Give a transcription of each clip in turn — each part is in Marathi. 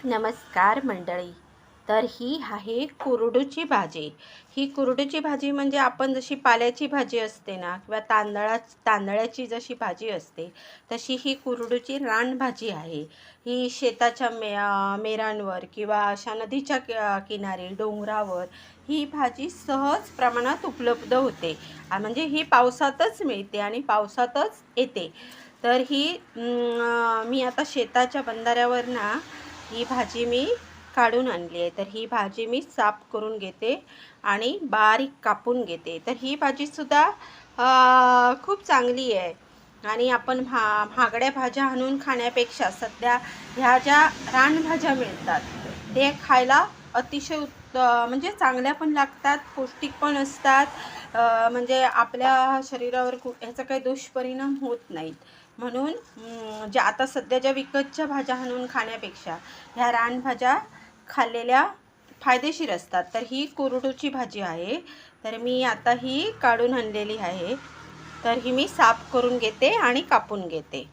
नमस्कार मंडळी. तर ही आहे कुरडूची भाजी. ही कुरडूची भाजी म्हणजे आपण जशी पाल्याची भाजी असते ना, किंवा तांदळाची जशी भाजी असते, तशी ही कुरडूची रानभाजी आहे. ही शेताच्या मेरांवर किंवा अशा नदीच्या किनारी डोंगरावर ही भाजी सहज प्रमाणात उपलब्ध होते. म्हणजे ही पावसातच मिळते आणि पावसातच येते. तर ही मी आता शेताच्या बंधाऱ्यावर ना ही भाजी मी काढून आणली आहे. तर ही भाजी मी साफ करून घेते आणि बारीक कापून घेते. तर ही भाजीसुद्धा खूप चांगली आहे. आणि आपण महागड्या भाज्या आणून खाण्यापेक्षा सध्या ह्या ज्या रानभाज्या मिळतात ते खायला अतिशय म्हणजे चांगल्या पण लागतात, पौष्टिक पण असतात. म्हणजे आपल्या शरीरावर ह्याचा काही दुष्परिणाम होत नाहीत. म्हणून ज्या आता सध्या ज्या विकतच्या भाज्या आणून खाण्यापेक्षा ह्या रानभाज्या खाल्लेल्या फायदेशीर असतात. तर ही कुरडूची भाजी आहे. तर मी आता ही काढून आणलेली आहे. तर ही मी साफ करून घेते आणि कापून घेते.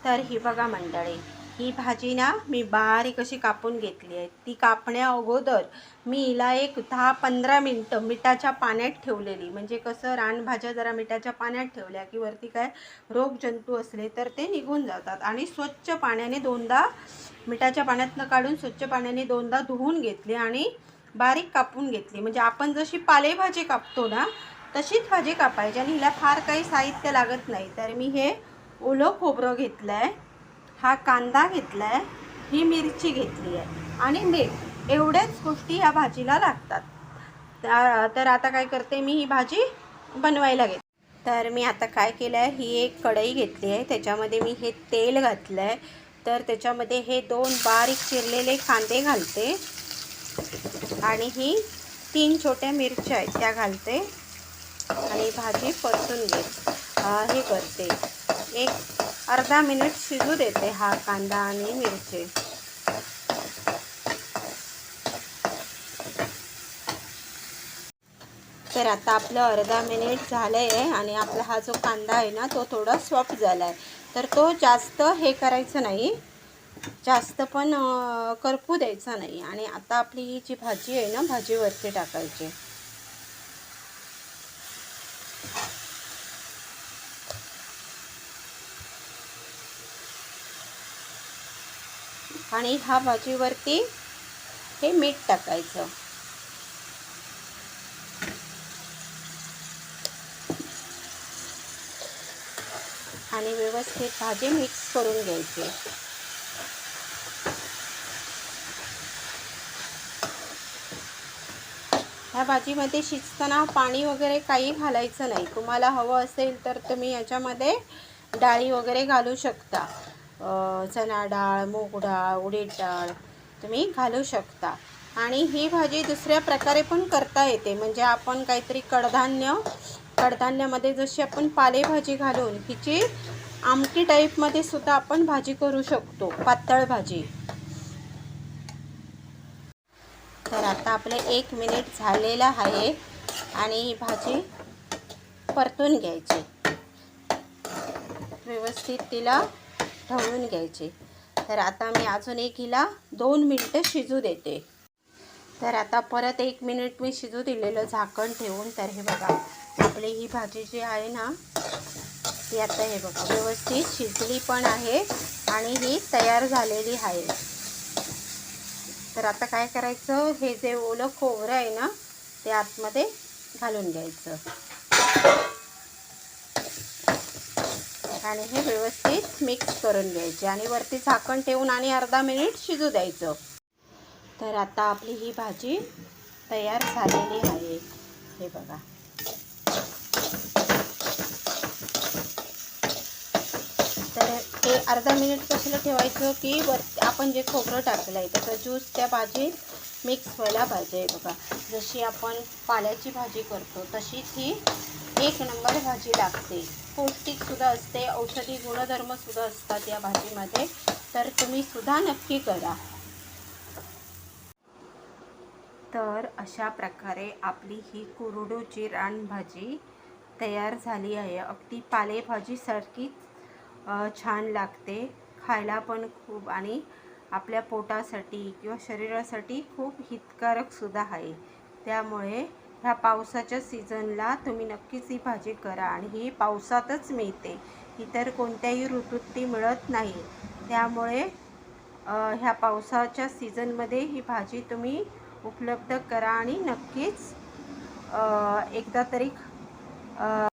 तर ही बघा मंडळी, ही भाजी ना मी बारीक अशी कापून घेतली आहे. ती कापण्या अगोदर मी हिला एक 10-15 मिनटं मिठाच्या पाण्यात ठेवलेली. म्हणजे कसं, रानभाज्या जरा मिठाच्या पाण्यात ठेवल्या की वरती काय रोगजंतू असले तर ते निघून जातात. आणि स्वच्छ पाण्याने दोनदा, मिठाच्या पाण्यातनं काढून स्वच्छ पाण्याने दोनदा धुवून घेतली आणि बारीक कापून घेतली. म्हणजे आपण जशी पालेभाजी कापतो ना तशीच भाजी कापायची आणि हिला फार काही साहित्य लागत नाही. तर मी हे ओलं खोबरं घेतलं आहे, हा कांदा घेतला आहे, ही मिरची घेतली आहे आणि मीठ, एवढ्याच गोष्टी या भाजीला लागतात. तर आता काय करते, मी ही भाजी बनवायला घेते. तर मी आता काय केलं आहे, ही एक कढई घेतली आहे, त्याच्यामध्ये मी हे तेल घातलं आहे. तर त्याच्यामध्ये हे 2 बारीक चिरलेले कांदे घालते आणि ही 3 छोट्या मिरच्या आहेत त्या घालते आणि भाजी परतून हे करते. एक अर्धा मिनिट शिजू देते हा कांदा आणि मिरची. तर आता आपलं अर्धा मिनिट झालं आहे आणि आपला हा जो कांदा आहे ना तो थोडा सॉफ्ट झाला आहे. तर तो जास्त हे करायचं नाही, जास्त पण करपू द्यायचा नाही. आणि आता आपली ही जी भाजी आहे ना, भाजीवरती टाकायची. आणि ह्या भाजीवरती हे मीठ टाकायचं आणि व्यवस्थित भाजी मिक्स करून घ्यायची. ह्या भाजीमध्ये शिजताना पाणी वगैरे काही घालायचं नाही. तुम्हाला हवं असेल तर तुम्ही याच्यामध्ये डाळी वगैरे घालू शकता. चणा डाळ, मूग डाळ, उडीद डाळ तुम्ही घालू शकता. आणि ही भाजी दुसऱ्या प्रकारे पण करता येते. म्हणजे आपण काहीतरी कडधान्यामध्ये जशी आपण पालेभाजी घालून हिची आमटी टाईपमध्ये सुद्धा आपण भाजी करू शकतो, पातळ भाजी. तर आता आपलं 1 मिनिट झालेलं आहे आणि ही भाजी परतून घ्यायची, व्यवस्थित तिला ढवळून घ्यायची. तर आता मी अजून एक हिला 2 मिनटं शिजू देते. तर आता परत 1 मिनिट मी शिजू दिलेलं झाकण ठेवून. तर हे बघा, आपली ही भाजी जी आहे ना ती आता हे बघा व्यवस्थित शिजली पण आहे आणि ही तयार झालेली आहे. तर आता काय करायचं, हे जे ओलं खोबरं आहे ना ते आतमध्ये घालून घ्यायचं आणि हे व्यवस्थित मिक्स करून घ्यायचे आणि वरती झाकण ठेवून आणि अर्धा मिनिट शिजू द्यायचं. तर आता आपली ही भाजी तयार झालेली आहे. हे बघा, तर हे अर्धा मिनिट कशाला ठेवायचं की आपण जे खोबरं टाकलं आहे त्याचा ज्यूस त्या भाजीत मिक्स व्हायला पाहिजे. बघा, जशी आपण पाल्याची भाजी करतो तशीच ही 1 नंबर भाजी लागते. पौष्टिकसुद्धा असते, औषधी गुणधर्मसुद्धा असतात या भाजीमध्ये. तर तुम्ही सुद्धा नक्की करा. तर अशा प्रकारे आपली ही कुरडूची रानभाजी तयार झाली आहे. अगदी पालेभाजीसारखीच छान लागते, खायला पण खूप. आणि आपल्या पोटासाठी किंवा शरीरासाठी खूप हितकारकसुद्धा आहे. त्यामुळे ह्या पावसाच्या सीझनला तुम्ही नक्कीच ही भाजी करा आणि ही पावसातच मिळते, इतर कोणत्याही ऋतूत ती मिळत नाही. त्यामुळे ह्या पावसाच्या सीझनमध्ये ही भाजी तुम्ही उपलब्ध करा आणि नक्कीच एकदा तरी